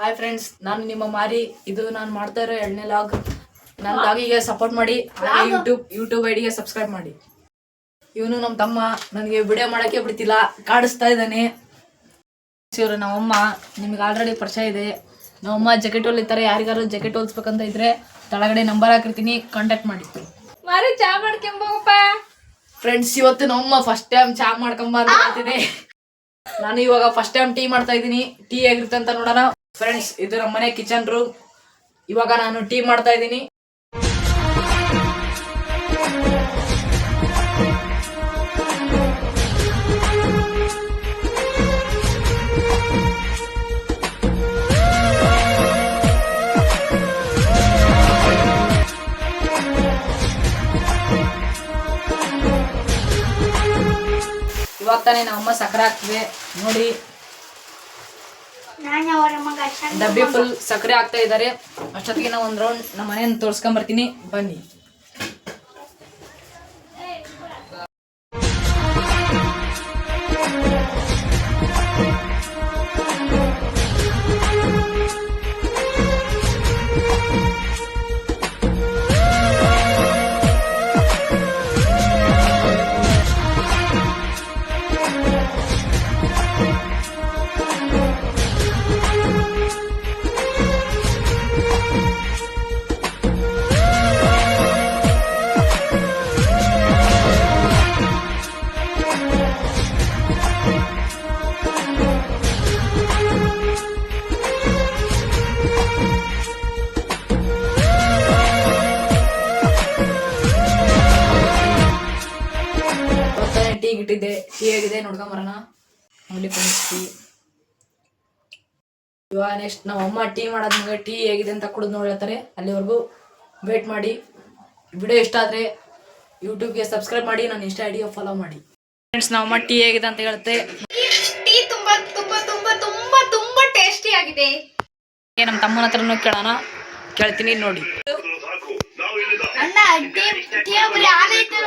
Hi friends, ನಾನು ನಿಮ್ಮ ಮಾರಿ. ಇದು ನಾನು ಮಾಡ್ತಾ ಇರೋ 2ನೇ ಲಾಗ್. ನನ್ನ ಲಾಗಿಗೆ ಸಪೋರ್ಟ್ ಮಾಡಿ, ಯೂಟ್ಯೂಬ್ ಐಡಿಗೆ ಸಬ್ಸ್ಕ್ರೈಬ್ ಮಾಡಿ. ಇವನು ನಮ್ಮ ತಮ್ಮ ನನಗೆ ವಿಡಿಯೋ ಮಾಡೋಕ್ಕೆ ಬಿಡ್ತಿಲ್ಲ, ಕಾಡಿಸ್ತಾ ಇದ್ದಾನೆ. ಇವರು ನಮ್ಮಮ್ಮ, ನಿಮಗೆ ಆಲ್ರೆಡಿ ಪರಿಚಯ ಇದೆ. ನಮ್ಮಮ್ಮ ಜಾಕೆಟ್ ಹೊಲಿತಾರೆ. ಯಾರಿಗಾರು ಜಾಕೆಟ್ ಹೊಲಿಸ್ಬೇಕಂತ ಇದ್ರೆ ತಳಗಡೆ ನಂಬರ್ ಹಾಕಿರ್ತೀನಿ, ಕಾಂಟ್ಯಾಕ್ಟ್ ಮಾಡಿ. ಮಾರಿ ಚಾ ಮಾಡ್ಕೊಂಬೋಗಪ್ಪ. ಫ್ರೆಂಡ್ಸ್, ಇವತ್ತು ನಮ್ಮಮ್ಮ ಫಸ್ಟ್ ಟೈಮ್ ಚಾ ಮಾಡ್ಕೊಂಬ ಅಂತ ಹೇಳ್ತಿದೆ. ನಾನು ಇವಾಗ ಫಸ್ಟ್ ಟೈಮ್ ಟೀ ಮಾಡ್ತಾ ಇದ್ದೀನಿ. ಟೀ ಹೇಗಿರುತ್ತೆ ಅಂತ ನೋಡೋಣ. ಫ್ರೆಂಡ್ಸ್, ಇದು ನಮ್ಮ ಮನೆ ಕಿಚನ್ ರೂಮ್. ಇವಾಗ ನಾನು ಟೀ ಮಾಡ್ತಾ ಇದ್ದೀನಿ. ಇವಾಗ ತಾನೇ ನಮ್ಮಮ್ಮ ಸಕ್ಕರೆ ಹಾಕ್ತಿದೆ ನೋಡಿ. ಡಬ್ಬಿ ಫುಲ್ ಸಕ್ಕರೆ ಹಾಕ್ತಾ ಇದ್ದಾರೆ. ಅಷ್ಟೊತ್ತಿಗೆ ನಾವು ಒಂದು ರೌಂಡ್ ನಮ್ಮ ಮನೆಯನ್ನು ತೋರ್ಸ್ಕೊಂಡ್ ಬರ್ತೀನಿ, ಬನ್ನಿ. ಟೀ ಇಟ್ಟಿದ್ದೆ. ಟೀ ಹೇಗಿದೆ ನೋಡ್ಕೊಂಬರೋಣ. ನೋಡಿ ಟೀ. ಇವಾಗ ನೆಕ್ಸ್ಟ್ ನಮ್ಮ ಅಮ್ಮ ಟೀ ಮಾಡೋದ್ಮೇಲೆ ಟೀ ಹೇಗಿದೆ ಅಂತ ಕುಡಿದು ನೋಡ್ತಾರೆ. ಅಲ್ಲಿವರೆಗೂ ವೇಟ್ ಮಾಡಿ. ವಿಡಿಯೋ ಇಷ್ಟ ಆದರೆ ಯೂಟ್ಯೂಬ್ಗೆ ಸಬ್ಸ್ಕ್ರೈಬ್ ಮಾಡಿ, ನನ್ನ ಇನ್ಸ್ಟಾ ಐಡಿಗೆ ಫಾಲೋ ಮಾಡಿ. ಫ್ರೆಂಡ್ಸ್, ನಮ್ಮ ಅಮ್ಮ ಟೀ ಹೇಗಿದೆ ಅಂತ ಹೇಳುತ್ತೆ. ಟೀ ತುಂಬಾ ತುಂಬಾ ತುಂಬಾ ತುಂಬಾ ತುಂಬಾ ಟೇಸ್ಟಿ ಆಗಿದೆ. ನಮ್ಮ ತಮ್ಮನ ಹತ್ರನೂ ಕೇಳ್ತೀನಿ ನೋಡಿ. ಅಣ್ಣ ಟೀ ಟೀ ಹಾಲು ಐತೆ